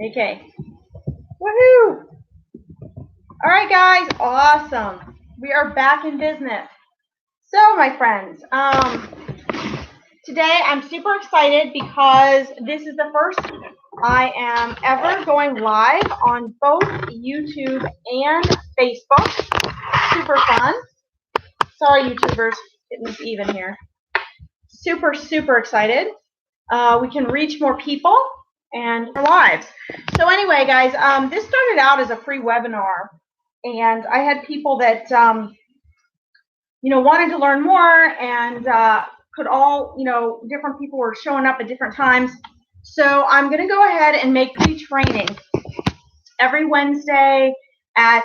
Okay. Woohoo! All right, guys. Awesome. We are back in business. So, my friends, today I'm super excited because this is the first I am ever going live on both YouTube and Facebook. Super fun. Sorry, YouTubers, getting this even here. Super, super excited. We can reach more people and our lives. So anyway, guys, this started out as a free webinar, and I had people that wanted to learn more, and could all different people were showing up at different times. So I'm going to go ahead and make free training every Wednesday at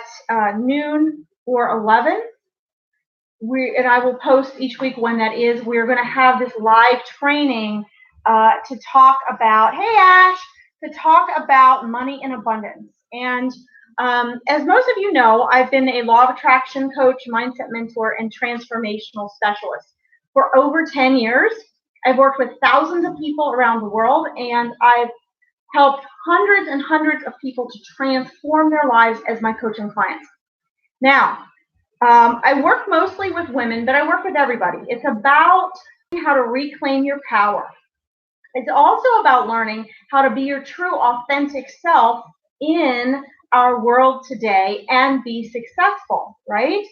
noon or 11. And I will post each week when that is. We're going to have this live training to talk about, hey Ash, to talk about money in abundance. And as most of you know, I've been a law of attraction coach, mindset mentor, and transformational specialist for over 10 years. I've worked with thousands of people around the world, and I've helped hundreds and hundreds of people to transform their lives as my coaching clients. Now, I work mostly with women, but I work with everybody. It's about how to reclaim your power. It's also about learning how to be your true, authentic self in our world today and be successful, right?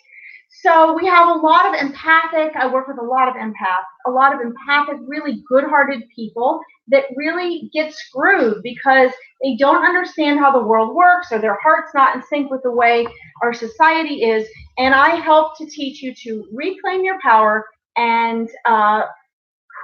So we have a lot of I work with a lot of empathic, really good-hearted people that really get screwed because they don't understand how the world works, or their heart's not in sync with the way our society is. And I help to teach you to reclaim your power and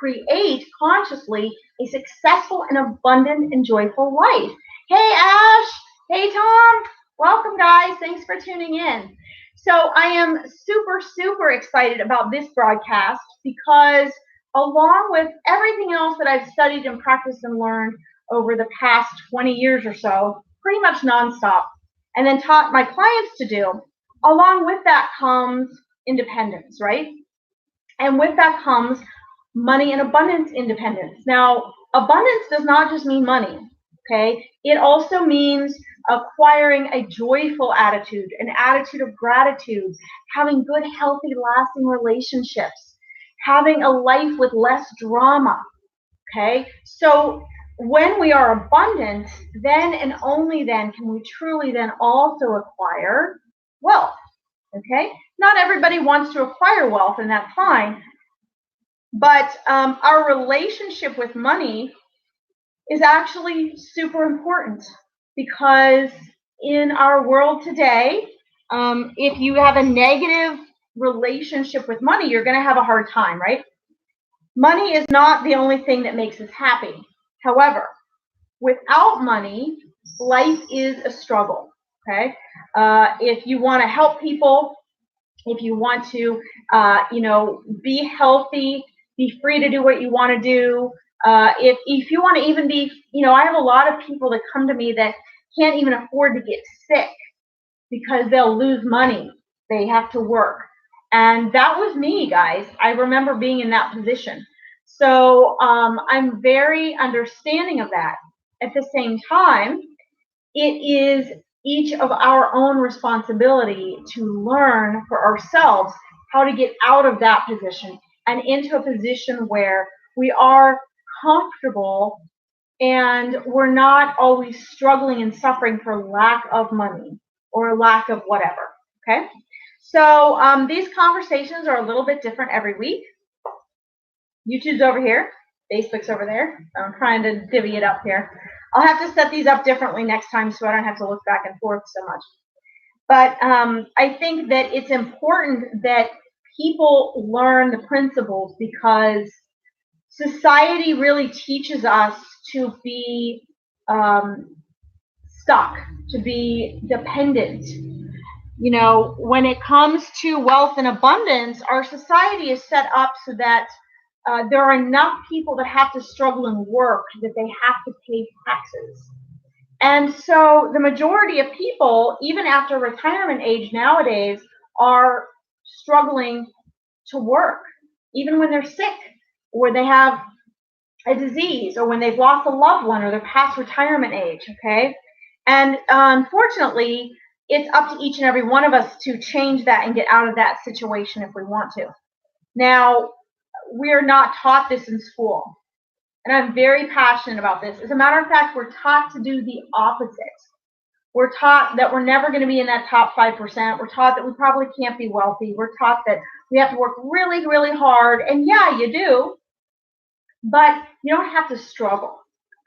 create consciously a successful and abundant and joyful life. Hey, Ash. Hey, Tom. Welcome, guys. Thanks for tuning in. So I am super, super excited about this broadcast because along with everything else that I've studied and practiced and learned over the past 20 years or so, pretty much nonstop, and then taught my clients to do, along with that comes independence, right? And with that comes money and abundance independence. Now, abundance does not just mean money, okay? It also means acquiring a joyful attitude, an attitude of gratitude, having good, healthy, lasting relationships, having a life with less drama, okay? So when we are abundant, then and only then can we truly then also acquire wealth, okay? Not everybody wants to acquire wealth, and that's fine. But our relationship with money is actually super important because in our world today, if you have a negative relationship with money, you're going to have a hard time, right? Money is not the only thing that makes us happy. However, without money, life is a struggle, okay? If you want to help people, if you want to, be healthy, be free to do what you want to do. If you want to even be, I have a lot of people that come to me that can't even afford to get sick because they'll lose money. They have to work. And that was me, guys. I remember being in that position. So I'm very understanding of that. At the same time, it is each of our own responsibility to learn for ourselves how to get out of that position and into a position where we are comfortable and we're not always struggling and suffering for lack of money or lack of whatever, okay? So these conversations are a little bit different every week. YouTube's over here, Facebook's over there. I'm trying to divvy it up here. I'll have to set these up differently next time so I don't have to look back and forth so much. But I think that it's important that people learn the principles because society really teaches us to be stuck, to be dependent. When it comes to wealth and abundance, our society is set up so that there are enough people that have to struggle and work that they have to pay taxes. And so the majority of people, even after retirement age nowadays, are struggling to work, even when they're sick or they have a disease, or when they've lost a loved one, or they're past retirement age, okay? And unfortunately, it's up to each and every one of us to change that and get out of that situation if we want to. Now, we're not taught this in school, and I'm very passionate about this. As a matter of fact, we're taught to do the opposite. We're taught that we're never going to be in that top 5%. We're taught that we probably can't be wealthy. We're taught that we have to work really, really hard. And yeah, you do, but you don't have to struggle,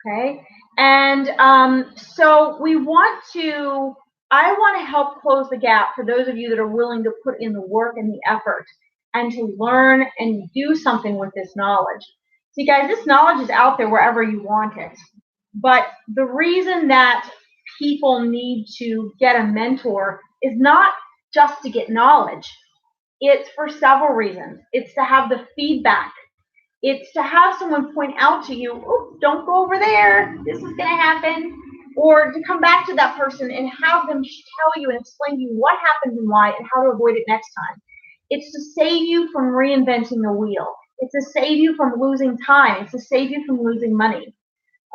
okay? And so I want to help close the gap for those of you that are willing to put in the work and the effort and to learn and do something with this knowledge. See, guys, this knowledge is out there wherever you want it. But the reason that people need to get a mentor is not just to get knowledge. It's for several reasons. It's to have the feedback. It's to have someone point out to you, oh, don't go over there, this is going to happen. Or to come back to that person and have them tell you and explain to you what happened and why and how to avoid it next time. It's to save you from reinventing the wheel. It's to save you from losing time. It's to save you from losing money.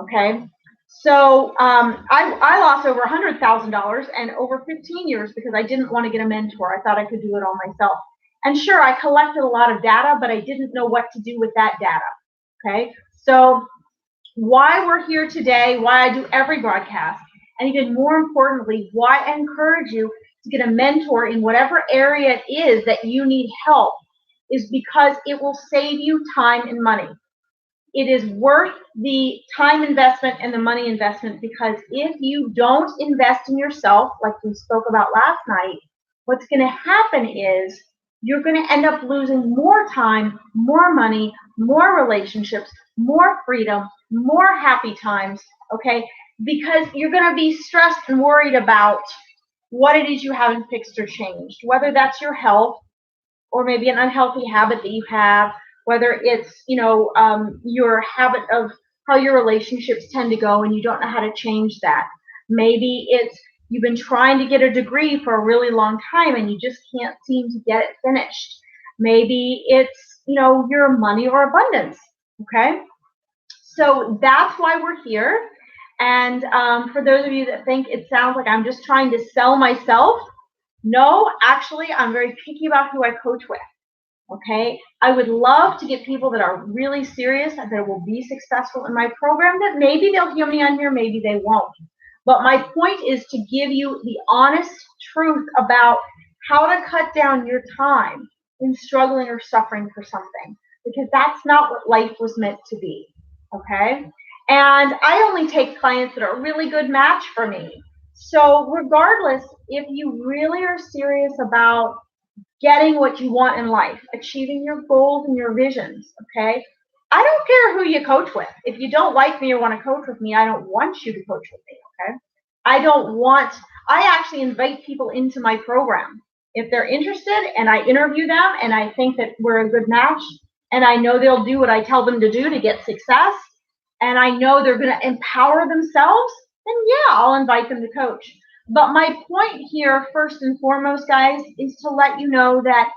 Okay? So I lost over $100,000 and over 15 years because I didn't want to get a mentor. I thought I could do it all myself. And sure, I collected a lot of data, but I didn't know what to do with that data. Okay? So why we're here today, why I do every broadcast, and even more importantly, why I encourage you to get a mentor in whatever area it is that you need help, is because it will save you time and money. It is worth the time investment and the money investment, because if you don't invest in yourself, like we spoke about last night, what's going to happen is you're going to end up losing more time, more money, more relationships, more freedom, more happy times, okay? Because you're going to be stressed and worried about what it is you haven't fixed or changed, whether that's your health or maybe an unhealthy habit that you have, whether it's, your habit of how your relationships tend to go and you don't know how to change that. Maybe it's you've been trying to get a degree for a really long time and you just can't seem to get it finished. Maybe it's, your money or abundance, okay? So that's why we're here. And for those of you that think it sounds like I'm just trying to sell myself, no, actually, I'm very picky about who I coach with. Okay, I would love to get people that are really serious and that will be successful in my program, that maybe they'll hear me on here, maybe they won't. But my point is to give you the honest truth about how to cut down your time in struggling or suffering for something, because that's not what life was meant to be. Okay, and I only take clients that are a really good match for me. So regardless, if you really are serious about getting what you want in life, achieving your goals and your visions, okay? I don't care who you coach with. If you don't like me or want to coach with me, I don't want you to coach with me, okay? I actually invite people into my program. If they're interested and I interview them and I think that we're a good match and I know they'll do what I tell them to do to get success and I know they're going to empower themselves, then yeah, I'll invite them to coach. But my point here, first and foremost, guys, is to let you know that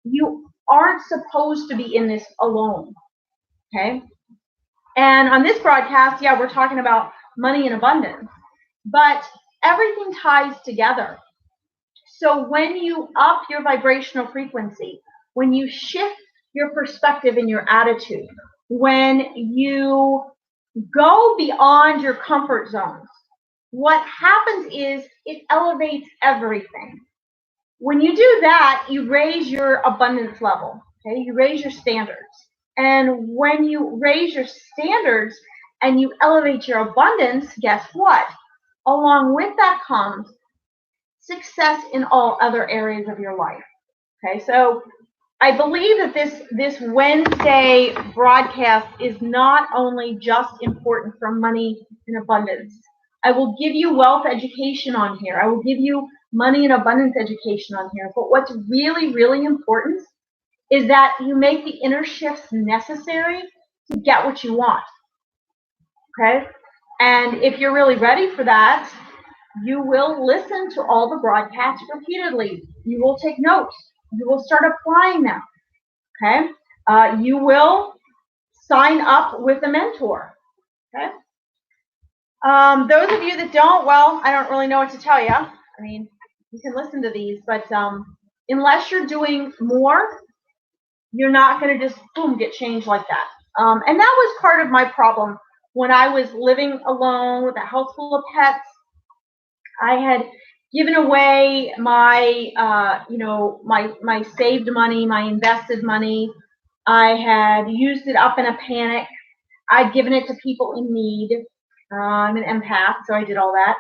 you aren't supposed to be in this alone, okay? And on this broadcast, yeah, we're talking about money and abundance, but everything ties together. So when you up your vibrational frequency, when you shift your perspective and your attitude, when you go beyond your comfort zones, what happens is it elevates everything. When you do that, you raise your abundance level, okay? You raise your standards. And when you raise your standards and you elevate your abundance, guess what? Along with that comes success in all other areas of your life, okay? So I believe that this Wednesday broadcast is not only just important for money and abundance. I will give you wealth education on here. I will give you money and abundance education on here. But what's really, really important is that you make the inner shifts necessary to get what you want. Okay? And if you're really ready for that, you will listen to all the broadcasts repeatedly. You will take notes. You will start applying them. Okay? You will sign up with a mentor. Okay. Those of you that don't, well, I don't really know what to tell you. I mean, you can listen to these, but unless you're doing more, you're not going to just, boom, get changed like that. And that was part of my problem when I was living alone with a house full of pets. I had given away my, my saved money, my invested money. I had used it up in a panic. I'd given it to people in need. I'm an empath, so I did all that.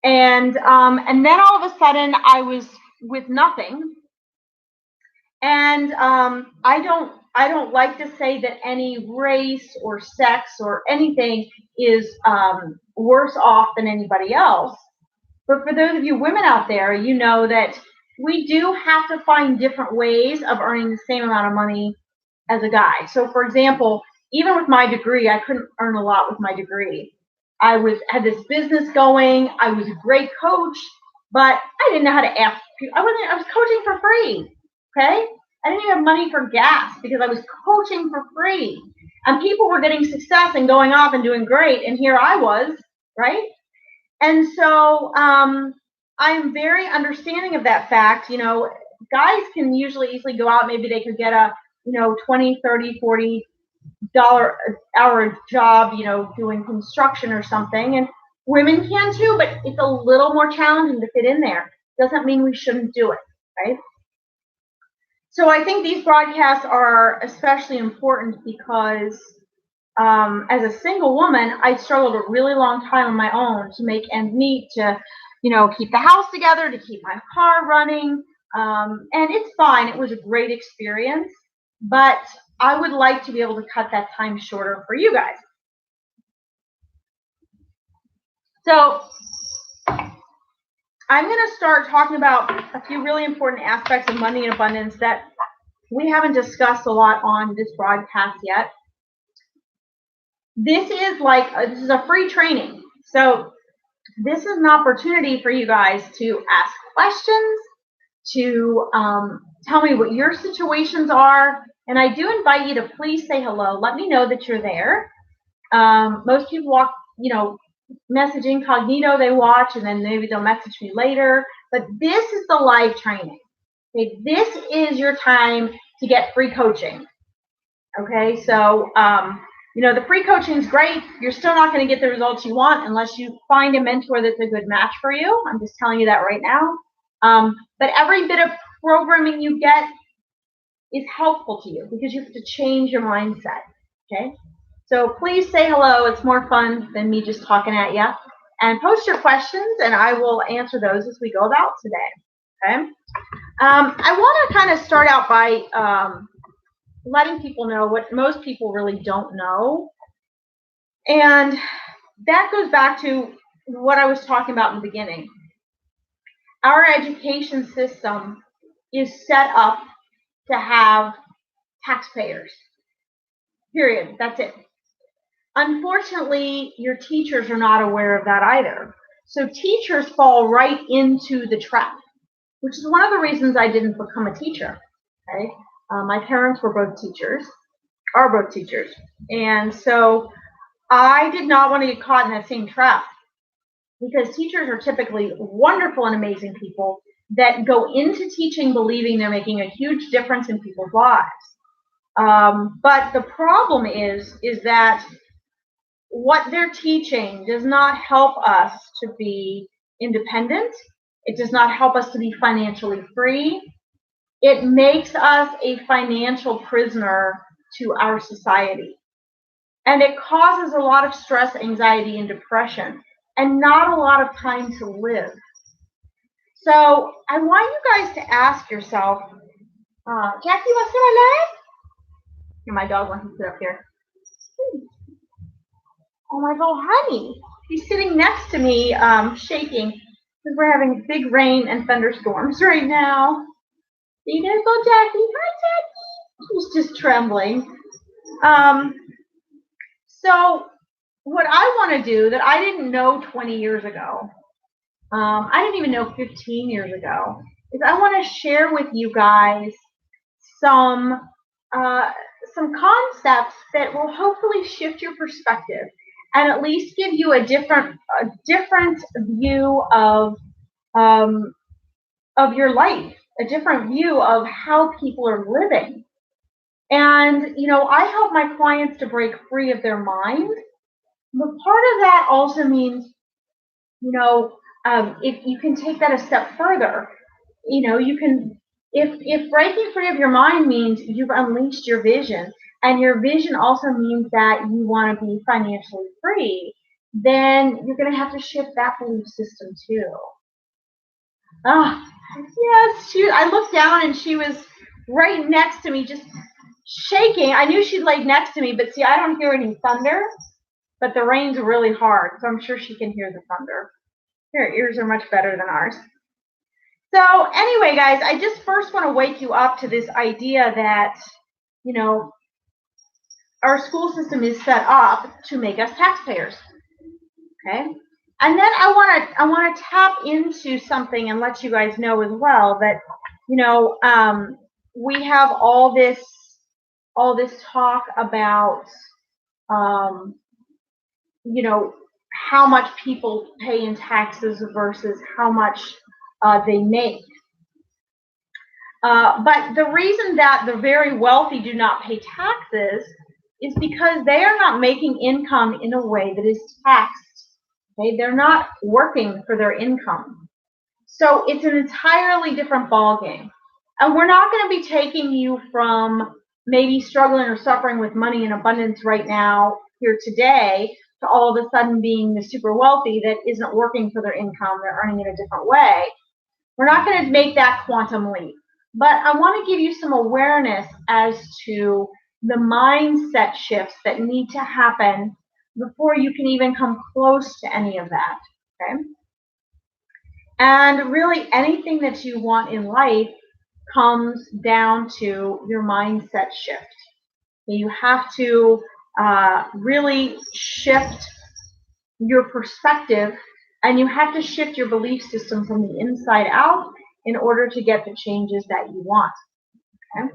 And then all of a sudden, I was with nothing. And I don't like to say that any race or sex or anything is worse off than anybody else. But for those of you women out there, you know that we do have to find different ways of earning the same amount of money as a guy. So, for example, even with my degree, I couldn't earn a lot with my degree. I had this business going. I was a great coach, but I didn't know how to ask people. I was coaching for free. Okay? I didn't even have money for gas because I was coaching for free. And people were getting success and going off and doing great. And here I was, right? And so I'm very understanding of that fact. You know, guys can usually easily go out. Maybe they could get a, $20, $30, $40 hour job, doing construction or something. And women can too, but it's a little more challenging to fit in there. Doesn't mean we shouldn't do it, right? So I think these broadcasts are especially important because as a single woman, I struggled a really long time on my own to make ends meet, to, keep the house together, to keep my car running. And it's fine. It was a great experience, but I would like to be able to cut that time shorter for you guys. So I'm going to start talking about a few really important aspects of money and abundance that we haven't discussed a lot on this broadcast yet. This is a free training. So this is an opportunity for you guys to ask questions, to tell me what your situations are. And I do invite you to please say hello. Let me know that you're there. Most people message incognito, they watch, and then maybe they'll message me later. But this is the live training. Okay, this is your time to get free coaching. Okay, so the free coaching is great. You're still not going to get the results you want unless you find a mentor that's a good match for you. I'm just telling you that right now. But every bit of programming you get is helpful to you because you have to change your mindset. Okay, so please say hello. It's more fun than me just talking at you. And post your questions, and I will answer those as we go about today. Okay, I want to kind of start out by letting people know what most people really don't know. And that goes back to what I was talking about in the beginning. Our education system is set up to have taxpayers. Period. That's it. Unfortunately, your teachers are not aware of that either. So teachers fall right into the trap, which is one of the reasons I didn't become a teacher. Okay? My parents are both teachers, and so I did not want to get caught in that same trap because teachers are typically wonderful and amazing people that go into teaching believing they're making a huge difference in people's lives. But the problem is that what they're teaching does not help us to be independent. It does not help us to be financially free. It makes us a financial prisoner to our society. And it causes a lot of stress, anxiety, and depression, and not a lot of time to live. So I want you guys to ask yourself, Jackie, what's in my life? Here, my dog wants to sit up here. Oh my God, honey. He's sitting next to me, shaking, because we're having big rain and thunderstorms right now. See, there's little Jackie. Hi, Jackie. She's just trembling. So what I want to do that I didn't know 20 years ago, I didn't even know 15 years ago, is I want to share with you guys some some concepts that will hopefully shift your perspective and at least give you a different view of your life, a different view of how people are living. And I help my clients to break free of their mind. But part of that also means, if you can take that a step further, you can, if breaking free of your mind means you've unleashed your vision, and your vision also means that you want to be financially free, then you're going to have to shift that belief system too. Ah, yes, I looked down and she was right next to me, just shaking. I knew she'd laid next to me, but see, I don't hear any thunder, but the rain's really hard, so I'm sure she can hear the thunder. Her ears are much better than ours. So anyway, guys, I just first want to wake you up to this idea that, our school system is set up to make us taxpayers. Okay? And then I want to tap into something and let you guys know as well that, we have all this talk about, how much people pay in taxes versus how much they make. But the reason that the very wealthy do not pay taxes is because they are not making income in a way that is taxed. Okay? They're not working for their income. So it's an entirely different ballgame. And we're not going to be taking you from maybe struggling or suffering with money in abundance right now, here today, to all of a sudden being the super wealthy that isn't working for their income, they're earning it a different way. We're not going to make that quantum leap. But I want to give you some awareness as to the mindset shifts that need to happen before you can even come close to any of that. Okay? And really, anything that you want in life comes down to your mindset shift. You have to really shift your perspective, and you have to shift your belief system from the inside out in order to get the changes that you want. Okay?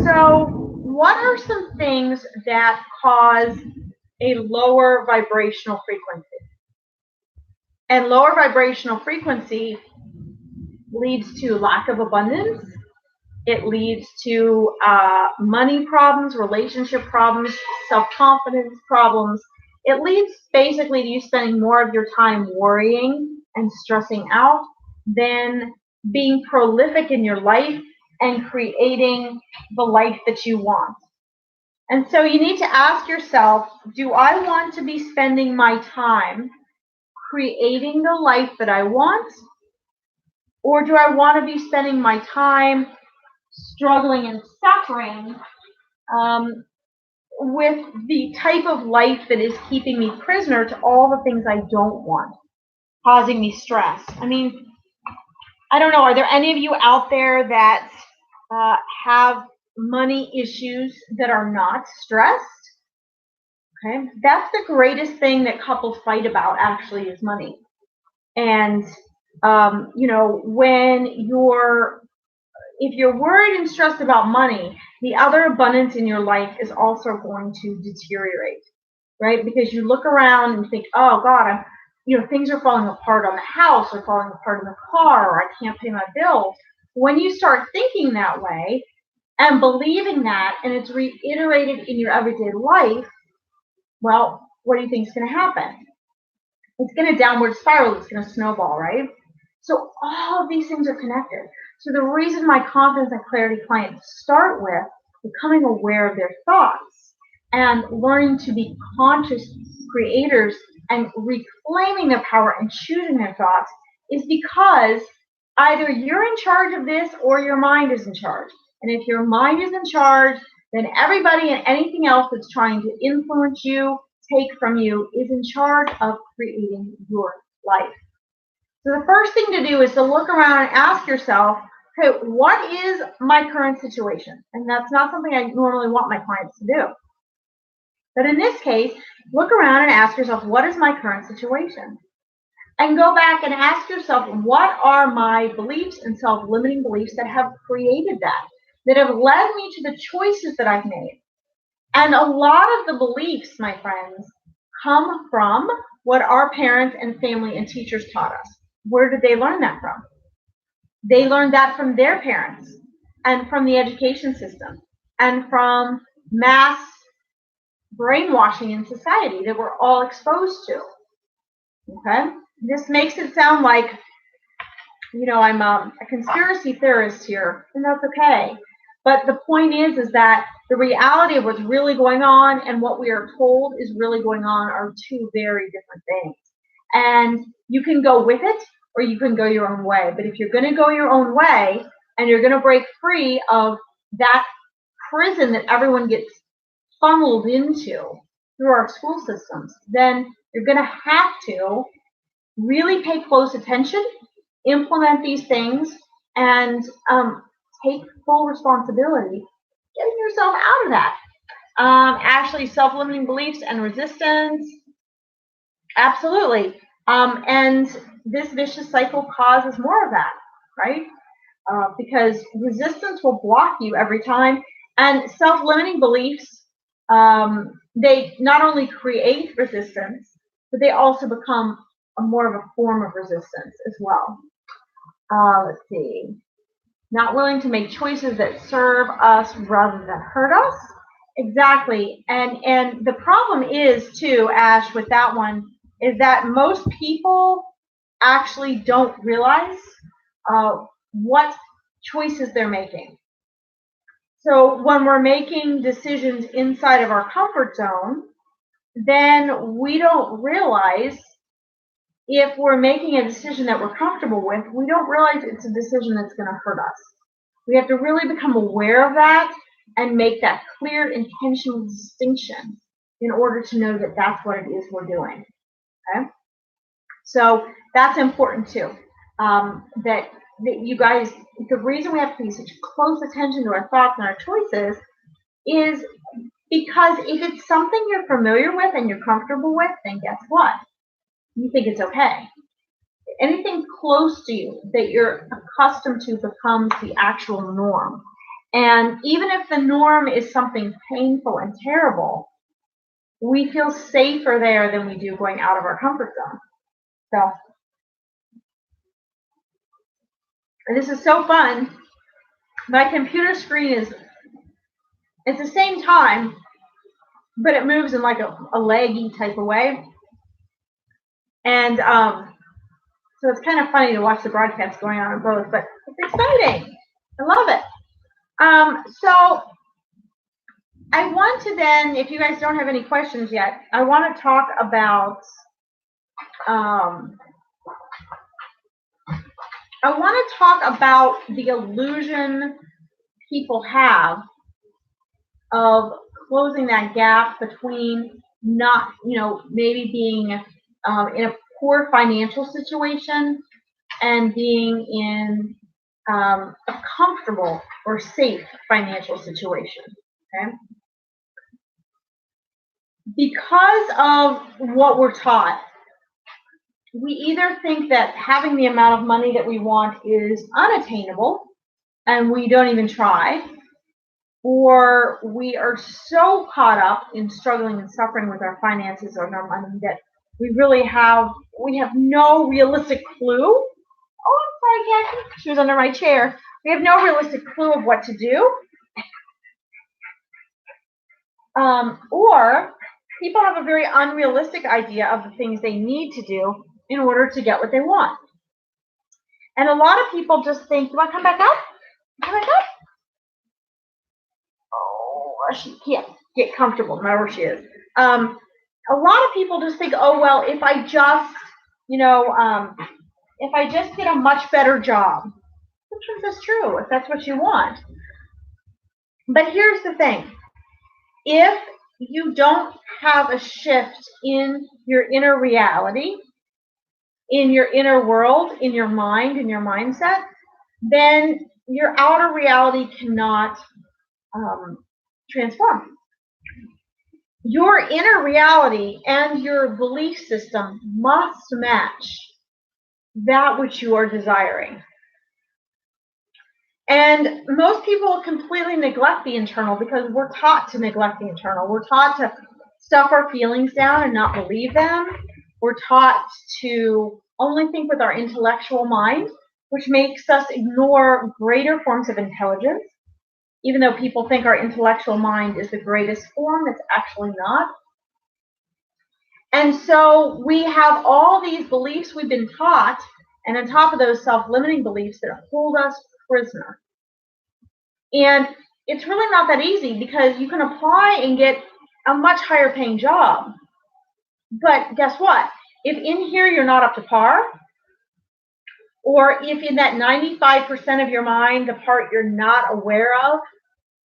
So what are some things that cause a lower vibrational frequency? And lower vibrational frequency leads to lack of abundance. It leads to money problems, relationship problems, self-confidence problems. It leads basically to you spending more of your time worrying and stressing out than being prolific in your life and creating the life that you want. And so you need to ask yourself, do I want to be spending my time creating the life that I want? Or do I want to be spending my time struggling and suffering with the type of life that is keeping me prisoner to all the things I don't want, causing me stress? I mean, I don't know. Are there any of you out there that have money issues that are not stressed? Okay, that's the greatest thing that couples fight about, actually, is money. And when if you're worried and stressed about money, the other abundance in your life is also going to deteriorate, right? Because you look around and think, oh God, things are falling apart on the house, or falling apart in the car, or I can't pay my bills. When you start thinking that way and believing that, and it's reiterated in your everyday life, well, what do you think is going to happen? It's going to downward spiral. It's going to snowball, right? So all of these things are connected. So the reason my confidence and clarity clients start with becoming aware of their thoughts and learning to be conscious creators and reclaiming their power and choosing their thoughts is because either you're in charge of this or your mind is in charge. And if your mind is in charge, then everybody and anything else that's trying to influence you, take from you, is in charge of creating your life. So the first thing to do is to look around and ask yourself, okay, what is my current situation? And that's not something I normally want my clients to do. But in this case, look around and ask yourself, what is my current situation? And go back and ask yourself, what are my beliefs and self-limiting beliefs that have created that? that have led me to the choices that I've made. And a lot of the beliefs, my friends, come from what our parents and family and teachers taught us. Where did they learn that from? They learned that from their parents and from the education system and from mass brainwashing in society that we're all exposed to. Okay? This makes it sound like, I'm a conspiracy theorist here, and that's okay. But the point is that the reality of what's really going on and what we are told is really going on are two very different things. And you can go with it or you can go your own way. But if you're going to go your own way and you're going to break free of that prison that everyone gets funneled into through our school systems, then you're going to have to really pay close attention, implement these things, and take full responsibility getting yourself out of that. Actually, self-limiting beliefs and resistance, absolutely. And this vicious cycle causes more of that, right? Because resistance will block you every time, and self-limiting beliefs, they not only create resistance, but they also become more of a form of resistance as well. Let's see. Not willing to make choices that serve us rather than hurt us. Exactly. And the problem is, too, Ash, with that one, is that most people actually don't realize what choices they're making. So when we're making decisions inside of our comfort zone, then we don't realize, if we're making a decision that we're comfortable with, we don't realize it's a decision that's going to hurt us. We have to really become aware of that and make that clear, intentional distinction in order to know that that's what it is we're doing. Okay? So that's important too. That you guys, the reason we have to pay such close attention to our thoughts and our choices is because if it's something you're familiar with and you're comfortable with, then guess what? You think it's okay. Anything close to you that you're accustomed to becomes the actual norm. And even if the norm is something painful and terrible, we feel safer there than we do going out of our comfort zone. So, and this is so fun. My computer screen is, it's the same time, but it moves in like a leggy type of way. And so it's kind of funny to watch the broadcast going on in both, but it's exciting. I love it. So I want to then, if you guys don't have any questions yet, I want to talk about the illusion people have of closing that gap between not, maybe being in a poor financial situation and being in a comfortable or safe financial situation. Okay? Because of what we're taught, we either think that having the amount of money that we want is unattainable and we don't even try, or we are so caught up in struggling and suffering with our finances or our money that we have no realistic clue. Oh, I'm sorry, Kathy. She was under my chair. We have no realistic clue of what to do. Or people have a very unrealistic idea of the things they need to do in order to get what they want. And a lot of people just think, do I come back up? Come back up? Oh, she can't get comfortable, no matter where she is. A lot of people just think, oh, well, if I just, if I just get a much better job, which is true, if that's what you want. But here's the thing. If you don't have a shift in your inner reality, in your inner world, in your mind, in your mindset, then your outer reality cannot transform. Your inner reality and your belief system must match that which you are desiring. And most people completely neglect the internal because we're taught to neglect the internal. We're taught to stuff our feelings down and not believe them. We're taught to only think with our intellectual mind, which makes us ignore greater forms of intelligence. Even though people think our intellectual mind is the greatest form, it's actually not. And so we have all these beliefs we've been taught, and on top of those self-limiting beliefs that hold us prisoner. And it's really not that easy because you can apply and get a much higher paying job. But guess what? If in here you're not up to par, or if in that 95% of your mind, the part you're not aware of,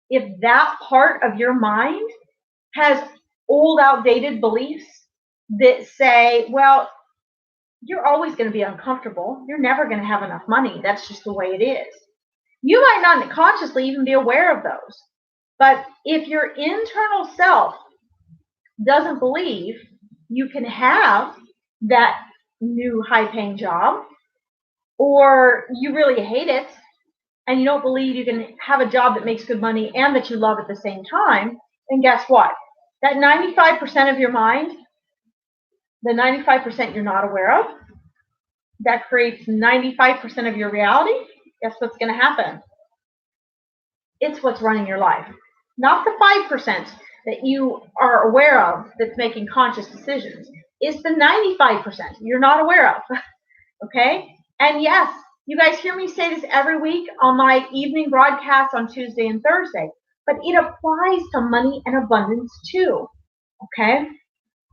if that part of your mind has old, outdated beliefs that say, well, you're always going to be uncomfortable. You're never going to have enough money. That's just the way it is. You might not consciously even be aware of those. But if your internal self doesn't believe you can have that new high-paying job, or you really hate it, and you don't believe you can have a job that makes good money and that you love at the same time, then guess what? That 95% of your mind, the 95% you're not aware of, that creates 95% of your reality. Guess what's going to happen? It's what's running your life. Not the 5% that you are aware of that's making conscious decisions. It's the 95% you're not aware of. Okay? And yes, you guys hear me say this every week on my evening broadcasts on Tuesday and Thursday, but it applies to money and abundance too. Okay?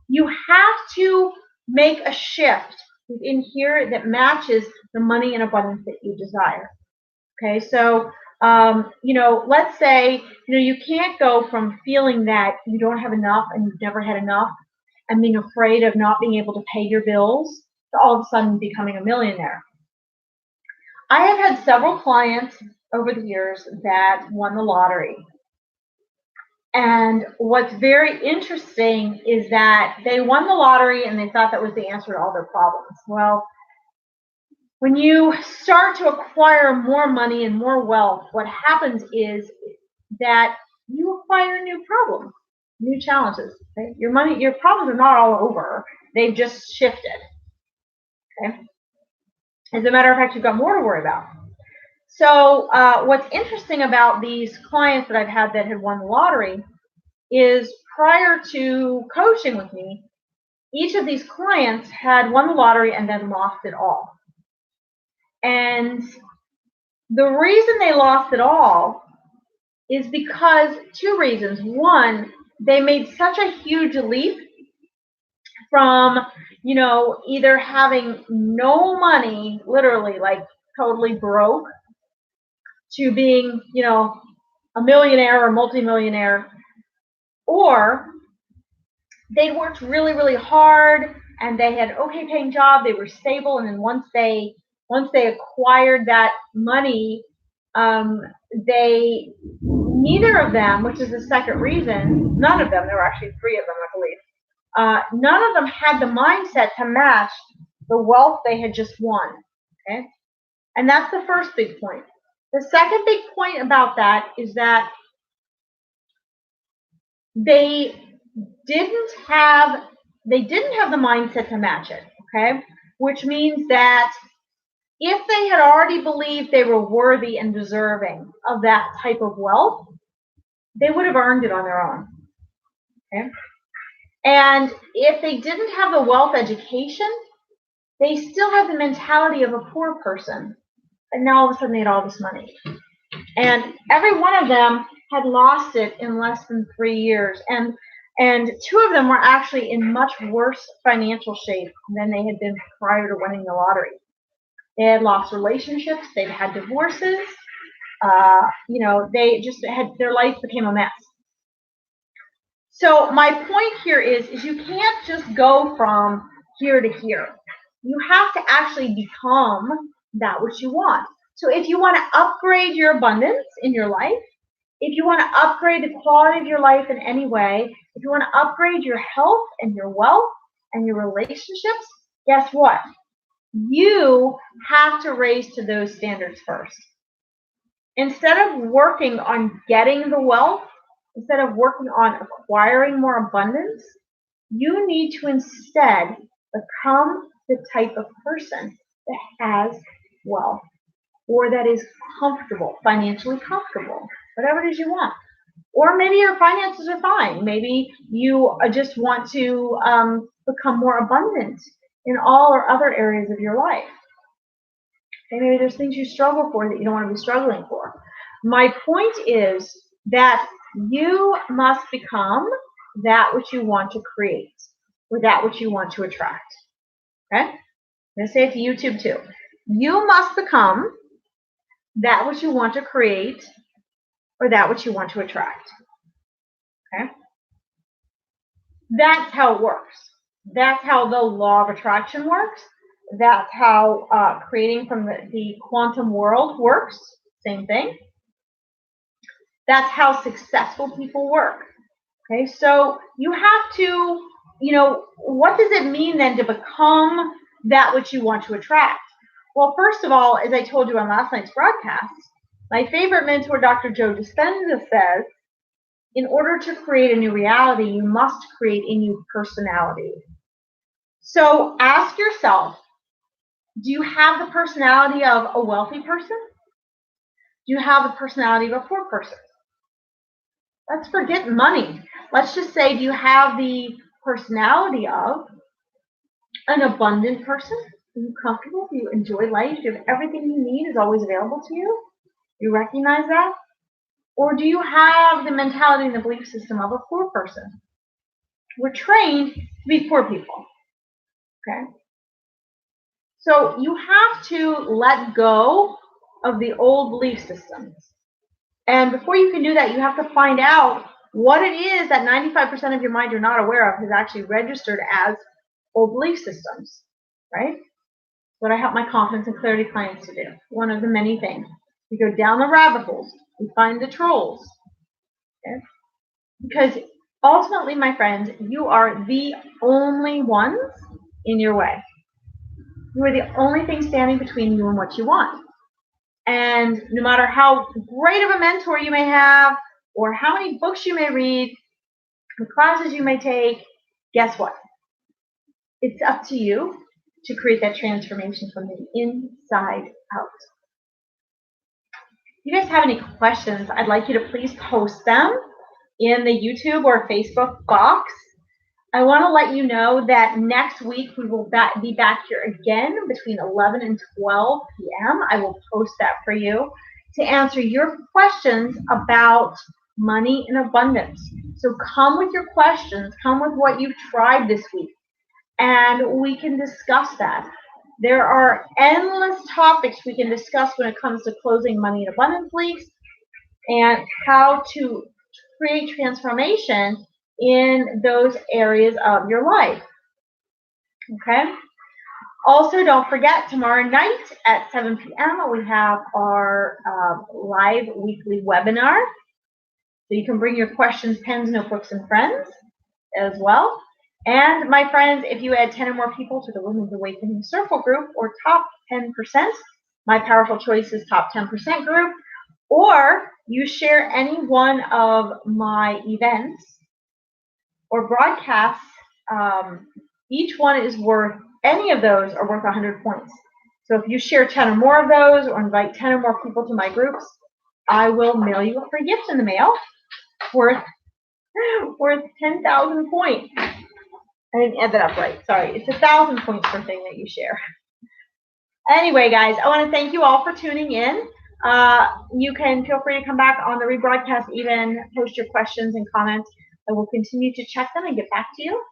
You have to make a shift within here that matches the money and abundance that you desire. Okay, so let's say you can't go from feeling that you don't have enough and you've never had enough and being afraid of not being able to pay your bills to all of a sudden becoming a millionaire. I have had several clients over the years that won the lottery. And what's very interesting is that they won the lottery and they thought that was the answer to all their problems. Well, when you start to acquire more money and more wealth, what happens is that you acquire new problems, new challenges. Okay? Your problems are not all over. They've just shifted. Okay? As a matter of fact, you've got more to worry about. So what's interesting about these clients that I've had that had won the lottery is prior to coaching with me, each of these clients had won the lottery and then lost it all. And the reason they lost it all is because two reasons. One, they made such a huge leap from, either having no money, literally like totally broke, to being, a millionaire or multimillionaire, or they worked really, really hard and they had okay paying job, they were stable, and then once they acquired that money, neither of them, which is the second reason, none of them, there were actually three of them, I believe, none of them had the mindset to match the wealth they had just won. Okay, and that's the first big point. The second big point about that is that they didn't have the mindset to match it. Okay, which means that if they had already believed they were worthy and deserving of that type of wealth, they would have earned it on their own. Okay? And if they didn't have the wealth education, they still have the mentality of a poor person. And now all of a sudden they had all this money. And every one of them had lost it in less than 3 years. And two of them were actually in much worse financial shape than they had been prior to winning the lottery. They had lost relationships. They'd had divorces. They just had, their life became a mess. So my point here is you can't just go from here to here. You have to actually become that which you want. So if you want to upgrade your abundance in your life, if you want to upgrade the quality of your life in any way, if you want to upgrade your health and your wealth and your relationships, guess what? You have to raise to those standards first. Instead of working on getting the wealth, instead of working on acquiring more abundance, you need to instead become the type of person that has wealth or that is comfortable, financially comfortable, whatever it is you want. Or maybe your finances are fine. Maybe you just want to become more abundant in all or other areas of your life. And maybe there's things you struggle for that you don't want to be struggling for. My point is that you must become that which you want to create or that which you want to attract. Okay? I'm going to say it to YouTube too. You must become that which you want to create or that which you want to attract. Okay? That's how it works. That's how the law of attraction works. That's how creating from the quantum world works. Same thing. That's how successful people work. Okay, so you have to, what does it mean then to become that which you want to attract? Well, first of all, as I told you on last night's broadcast, my favorite mentor, Dr. Joe Dispenza, says, in order to create a new reality, you must create a new personality. So ask yourself, do you have the personality of a wealthy person? Do you have the personality of a poor person? Let's forget money. Let's just say, do you have the personality of an abundant person? Are you comfortable? Do you enjoy life? Do you have everything you need is always available to you? Do you recognize that? Or do you have the mentality and the belief system of a poor person? We're trained to be poor people. Okay? So you have to let go of the old belief systems. And before you can do that, you have to find out what it is that 95% of your mind you're not aware of has actually registered as old belief systems, right? What I help my confidence and clarity clients to do. One of the many things. We go down the rabbit holes. We find the trolls. Okay? Because ultimately, my friends, you are the only ones in your way. You are the only thing standing between you and what you want. And no matter how great of a mentor you may have, or how many books you may read, the classes you may take, guess what? It's up to you to create that transformation from the inside out. If you guys have any questions, I'd like you to please post them in the YouTube or Facebook box. I want to let you know that next week we will be back here again between 11 and 12 p.m. I will post that for you to answer your questions about money and abundance. So come with your questions, come with what you've tried this week, and we can discuss that. There are endless topics we can discuss when it comes to closing money and abundance leaks and how to create transformation in those areas of your life. Okay? Also, don't forget, tomorrow night at 7 p.m. we have our live weekly webinar. So you can bring your questions, pens, notebooks, and friends as well. And my friends, if you add 10 or more people to the Women's Awakening Circle group or top 10%, my Powerful Choices top 10% group, or you share any one of my events or broadcasts, each one is worth, any of those are worth 100 points. So if you share 10 or more of those or invite 10 or more people to my groups, I will mail you a free gift in the mail worth 10,000 points. I didn't add that up right. Sorry. It's 1,000 points per thing that you share. Anyway, guys, I want to thank you all for tuning in. You can feel free to come back on the rebroadcast, even post your questions and comments. I will continue to check them and get back to you.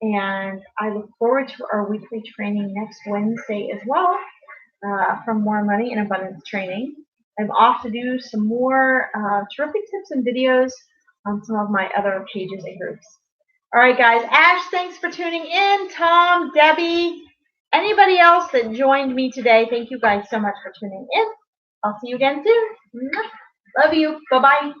And I look forward to our weekly training next Wednesday as well for more money and abundance training. I'm off to do some more terrific tips and videos on some of my other pages and groups. All right, guys. Ash, thanks for tuning in. Tom, Debbie, anybody else that joined me today, thank you guys so much for tuning in. I'll see you again soon. Love you. Bye-bye.